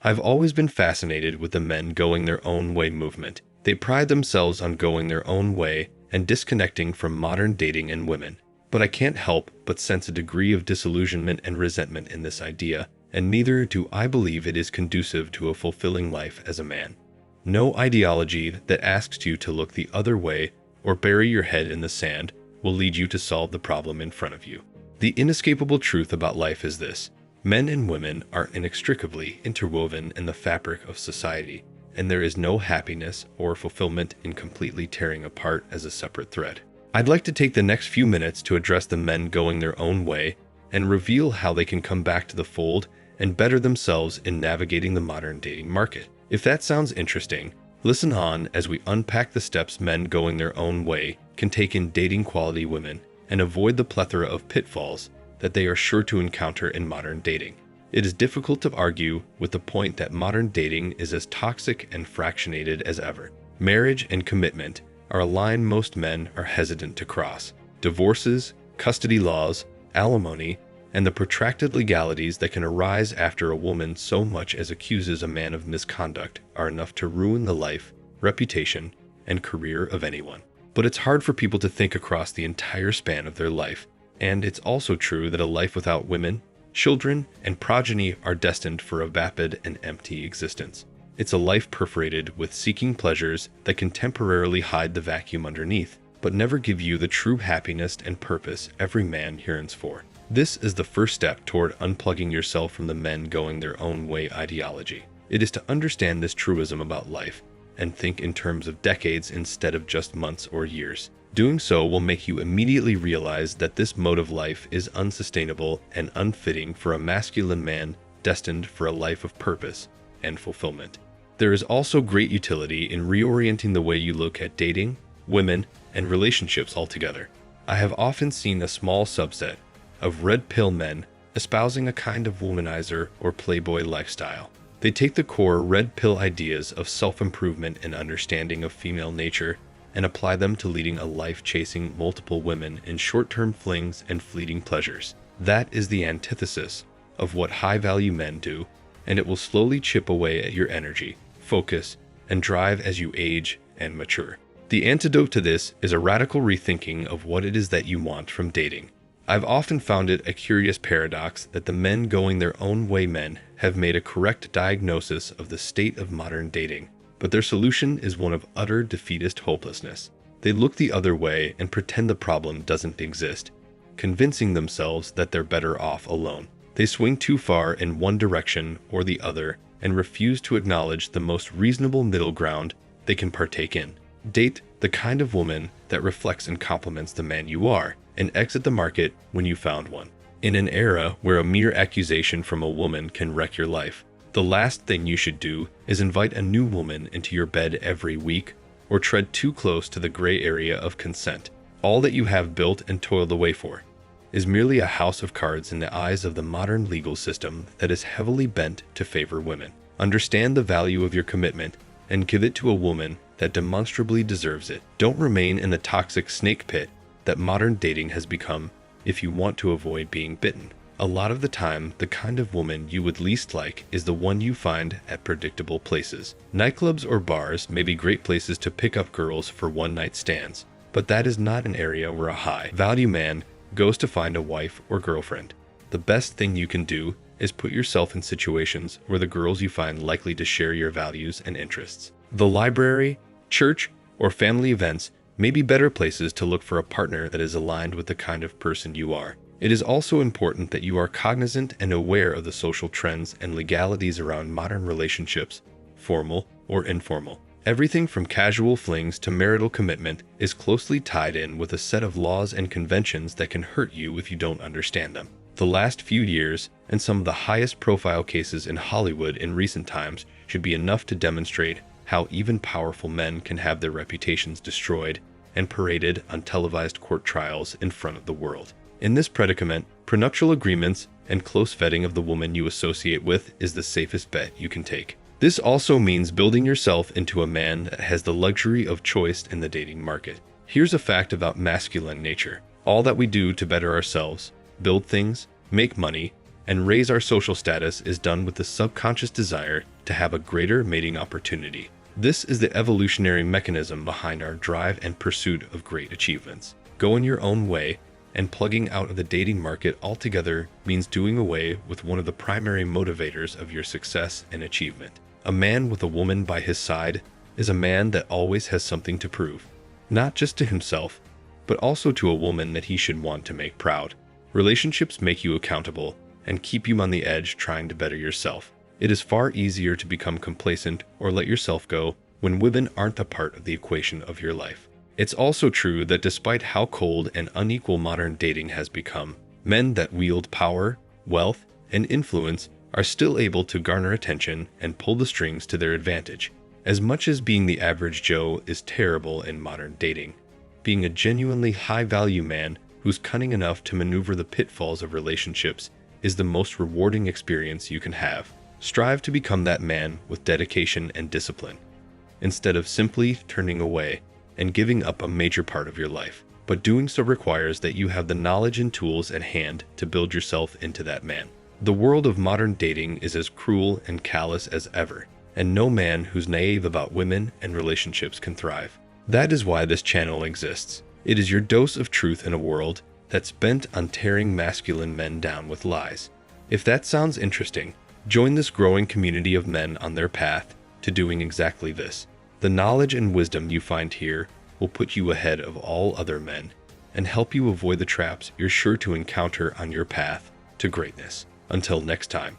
I've always been fascinated with the men going their own way movement. They pride themselves on going their own way and disconnecting from modern dating and women. But I can't help but sense a degree of disillusionment and resentment in this idea, and neither do I believe it is conducive to a fulfilling life as a man. No ideology that asks you to look the other way or bury your head in the sand will lead you to solve the problem in front of you. The inescapable truth about life is this: men and women are inextricably interwoven in the fabric of society, and there is no happiness or fulfillment in completely tearing apart as a separate thread. I'd like to take the next few minutes to address the men going their own way and reveal how they can come back to the fold and better themselves in navigating the modern dating market. If that sounds interesting, listen on as we unpack the steps men going their own way can take in dating quality women and avoid the plethora of pitfalls that they are sure to encounter in modern dating. It is difficult to argue with the point that modern dating is as toxic and fractionated as ever. Marriage and commitment are a line most men are hesitant to cross. Divorces, custody laws, alimony, and the protracted legalities that can arise after a woman so much as accuses a man of misconduct are enough to ruin the life, reputation, and career of anyone. But it's hard for people to think across the entire span of their life, and it's also true that a life without women, children, and progeny are destined for a vapid and empty existence. It's a life perforated with seeking pleasures that can temporarily hide the vacuum underneath, but never give you the true happiness and purpose every man yearns for. This is the first step toward unplugging yourself from the men going their own way ideology. It is to understand this truism about life and think in terms of decades instead of just months or years. Doing so will make you immediately realize that this mode of life is unsustainable and unfitting for a masculine man destined for a life of purpose and fulfillment. There is also great utility in reorienting the way you look at dating, women, and relationships altogether. I have often seen a small subset of red pill men espousing a kind of womanizer or playboy lifestyle. They take the core red pill ideas of self-improvement and understanding of female nature and apply them to leading a life chasing multiple women in short-term flings and fleeting pleasures. That is the antithesis of what high-value men do, and it will slowly chip away at your energy, focus, and drive as you age and mature. The antidote to this is a radical rethinking of what it is that you want from dating. I've often found it a curious paradox that the men going their own way men have made a correct diagnosis of the state of modern dating, but their solution is one of utter defeatist hopelessness. They look the other way and pretend the problem doesn't exist, convincing themselves that they're better off alone. They swing too far in one direction or the other and refuse to acknowledge the most reasonable middle ground they can partake in. Date the kind of woman that reflects and complements the man you are, and exit the market when you found one. In an era where a mere accusation from a woman can wreck your life, the last thing you should do is invite a new woman into your bed every week or tread too close to the gray area of consent. All that you have built and toiled away for is merely a house of cards in the eyes of the modern legal system that is heavily bent to favor women. Understand the value of your commitment and give it to a woman that demonstrably deserves it. Don't remain in the toxic snake pit that modern dating has become if you want to avoid being bitten. A lot of the time, the kind of woman you would least like is the one you find at predictable places. Nightclubs or bars may be great places to pick up girls for one-night stands, but that is not an area where a high-value man goes to find a wife or girlfriend. The best thing you can do is put yourself in situations where the girls you find likely to share your values and interests. The library, church, or family events may be better places to look for a partner that is aligned with the kind of person you are. It is also important that you are cognizant and aware of the social trends and legalities around modern relationships, formal or informal. Everything from casual flings to marital commitment is closely tied in with a set of laws and conventions that can hurt you if you don't understand them. The last few years, and some of the highest profile cases in Hollywood in recent times, should be enough to demonstrate how even powerful men can have their reputations destroyed and paraded on televised court trials in front of the world. In this predicament, prenuptial agreements and close vetting of the woman you associate with is the safest bet you can take. This also means building yourself into a man that has the luxury of choice in the dating market. Here's a fact about masculine nature. All that we do to better ourselves, build things, make money, and raise our social status is done with the subconscious desire to have a greater mating opportunity. This is the evolutionary mechanism behind our drive and pursuit of great achievements. Going your own way and plugging out of the dating market altogether means doing away with one of the primary motivators of your success and achievement. A man with a woman by his side is a man that always has something to prove, not just to himself, but also to a woman that he should want to make proud. Relationships make you accountable and keep you on the edge trying to better yourself. It is far easier to become complacent or let yourself go when women aren't a part of the equation of your life. It's also true that despite how cold and unequal modern dating has become, men that wield power, wealth, and influence are still able to garner attention and pull the strings to their advantage. As much as being the average Joe is terrible in modern dating, being a genuinely high-value man who's cunning enough to maneuver the pitfalls of relationships is the most rewarding experience you can have. Strive to become that man with dedication and discipline, instead of simply turning away and giving up a major part of your life. But doing so requires that you have the knowledge and tools at hand to build yourself into that man. The world of modern dating is as cruel and callous as ever, and no man who's naive about women and relationships can thrive. That is why this channel exists. It is your dose of truth in a world that's bent on tearing masculine men down with lies. If that sounds interesting, join this growing community of men on their path to doing exactly this. The knowledge and wisdom you find here will put you ahead of all other men and help you avoid the traps you're sure to encounter on your path to greatness. Until next time.